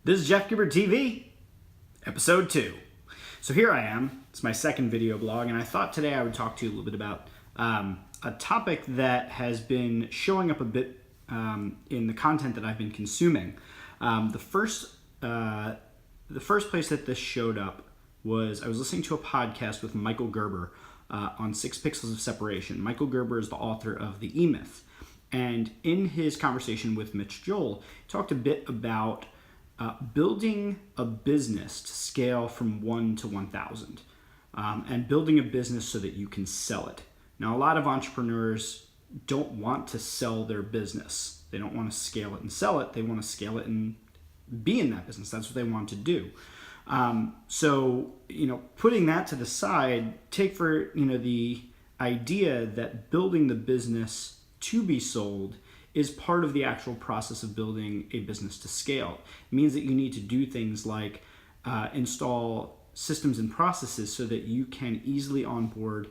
This is Gerber TV, episode 2. So here I am. It's my second video blog, and I thought today I would talk to you a little bit about a topic that has been showing up a bit in the content that I've been consuming. The first place that this showed up was I was listening to a podcast with Michael Gerber on 6 Pixels of Separation. Michael Gerber is the author of The E-Myth. And in his conversation with Michel, he talked a bit about building a business to scale from 1 to 1,000 and building a business so that you can sell it. Now, a lot of entrepreneurs don't want to sell their business. They don't want to scale it and sell it. They want to scale it and be in that business. That's what they want to do. So, putting that to the side, take for, the idea that building the business to be sold is part of the actual process of building a business to scale. It means that you need to do things like install systems and processes so that you can easily onboard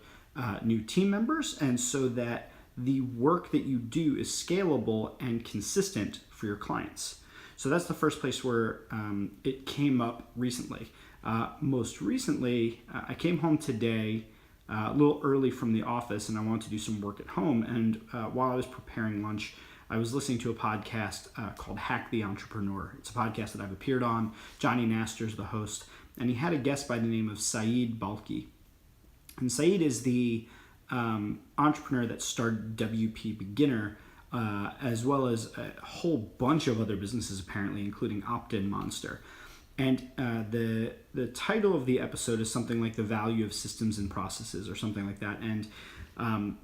new team members and so that the work that you do is scalable and consistent for your clients. So that's the first place where it came up recently. Most recently, I came home today a little early from the office and I wanted to do some work at home. And while I was preparing lunch, I was listening to a podcast called Hack the Entrepreneur. It's a podcast that I've appeared on. Johnny Naster's the host, and he had a guest by the name of Syed Balkhi. And Syed is the entrepreneur that started WP Beginner, as well as a whole bunch of other businesses apparently, including Opt-in Monster. And the title of the episode is something like The Value of Systems and Processes or something like that. And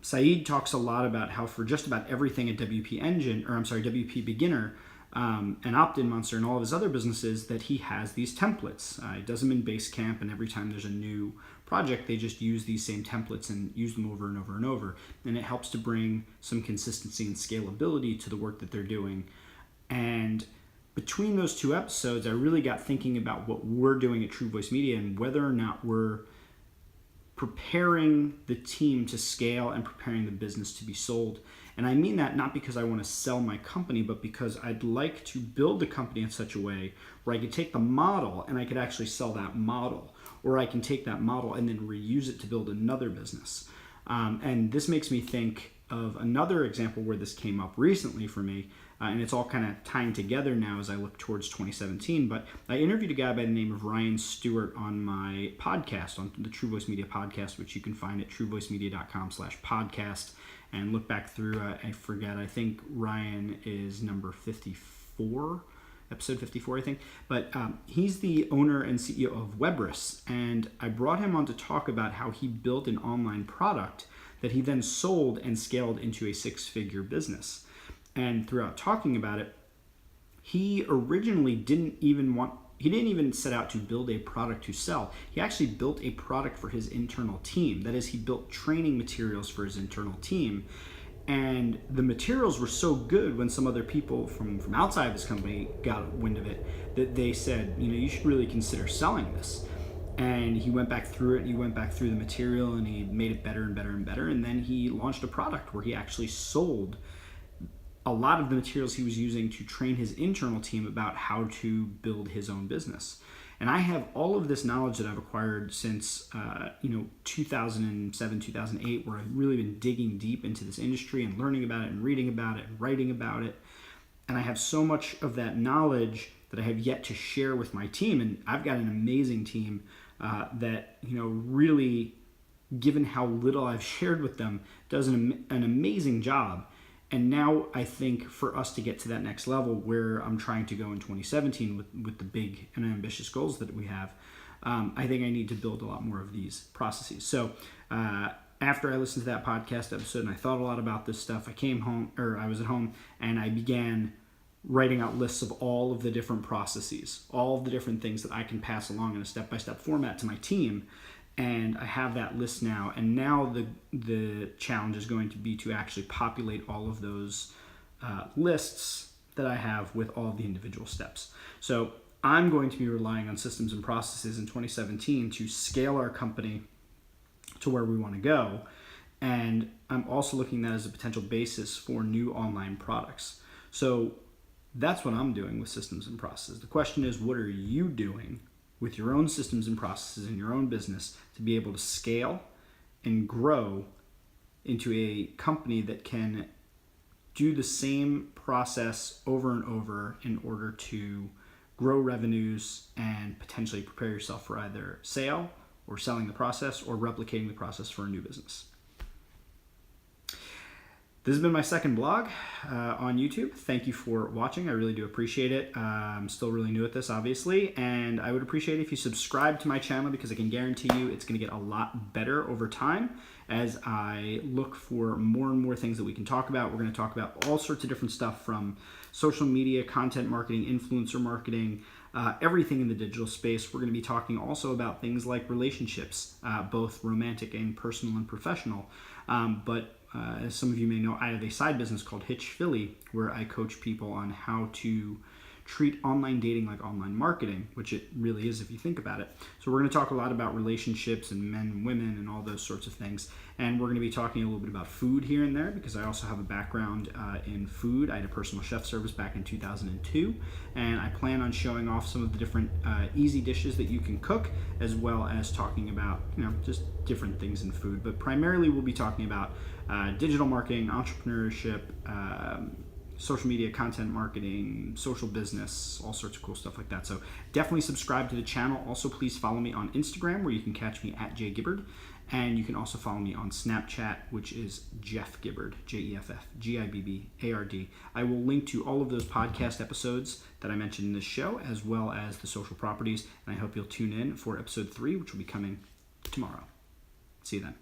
Syed talks a lot about how for just about everything at WP Beginner and Opt-in Monster and all of his other businesses that he has these templates. He does them in Basecamp, and every time there's a new project, they just use these same templates and use them over and over and over. And it helps to bring some consistency and scalability to the work that they're doing. And between those two episodes, I really got thinking about what we're doing at True Voice Media and whether or not we're preparing the team to scale and preparing the business to be sold. And I mean that not because I want to sell my company, but because I'd like to build the company in such a way where I could take the model and I could actually sell that model, or I can take that model and then reuse it to build another business. And this makes me think of another example where this came up recently for me, and it's all kind of tying together now as I look towards 2017. But I interviewed a guy by the name of Ryan Stewart on my podcast, on the True Voice Media podcast, which you can find at truevoicemedia.com/podcast. And look back through, I forget, I think Ryan is number 54, episode 54, I think. But he's the owner and CEO of Webris. And I brought him on to talk about how he built an online product that he then sold and scaled into a 6-figure business. And throughout talking about it, he originally didn't even set out to build a product to sell. He actually built a product for his internal team. That is, he built training materials for his internal team. And the materials were so good when some other people from outside of his company got wind of it that they said, you should really consider selling this. And he went back through it, he went back through the material, and he made it better and better and better. And then he launched a product where he actually sold a lot of the materials he was using to train his internal team about how to build his own business. And I have all of this knowledge that I've acquired since 2007, 2008, where I've really been digging deep into this industry and learning about it and reading about it and writing about it. And I have so much of that knowledge that I have yet to share with my team. And I've got an amazing team that, really, given how little I've shared with them, does an amazing job. And now I think for us to get to that next level where I'm trying to go in 2017 with the big and ambitious goals that we have, I think I need to build a lot more of these processes. So after I listened to that podcast episode and I thought a lot about this stuff, I was at home and I began writing out lists of all of the different processes, all of the different things that I can pass along in a step-by-step format to my team. And I have that list now, and now the challenge is going to be to actually populate all of those lists that I have with all of the individual steps. So I'm going to be relying on systems and processes in 2017 to scale our company to where we want to go, and I'm also looking at that as a potential basis for new online products. So That's what I'm doing with systems and processes. The question is, what are you doing with your own systems and processes in your own business to be able to scale and grow into a company that can do the same process over and over in order to grow revenues and potentially prepare yourself for either sale or selling the process or replicating the process for a new business. This has been my second blog on YouTube. Thank you for watching. I really do appreciate it. I'm still really new at this, obviously, and I would appreciate it if you subscribe to my channel, because I can guarantee you it's going to get a lot better over time as I look for more and more things that we can talk about. We're going to talk about all sorts of different stuff, from social media, content marketing, influencer marketing, everything in the digital space. We're going to be talking also about things like relationships, both romantic and personal and professional. As some of you may know, I have a side business called Hitch Philly, where I coach people on how to treat online dating like online marketing, which it really is if you think about it. So we're going to talk a lot about relationships and men and women and all those sorts of things. And we're going to be talking a little bit about food here and there, because I also have a background in food. I had a personal chef service back in 2002, and I plan on showing off some of the different easy dishes that you can cook, as well as talking about, just different things in food. But primarily we'll be talking about digital marketing, entrepreneurship, social media, content marketing, social business, all sorts of cool stuff like that. So definitely subscribe to the channel. Also, please follow me on Instagram, where you can catch me at jgibbard. And you can also follow me on Snapchat, which is Jeff Gibbard, JEFF, GIBBARD. I will link to all of those podcast episodes that I mentioned in this show, as well as the social properties. And I hope you'll tune in for episode 3, which will be coming tomorrow. See you then.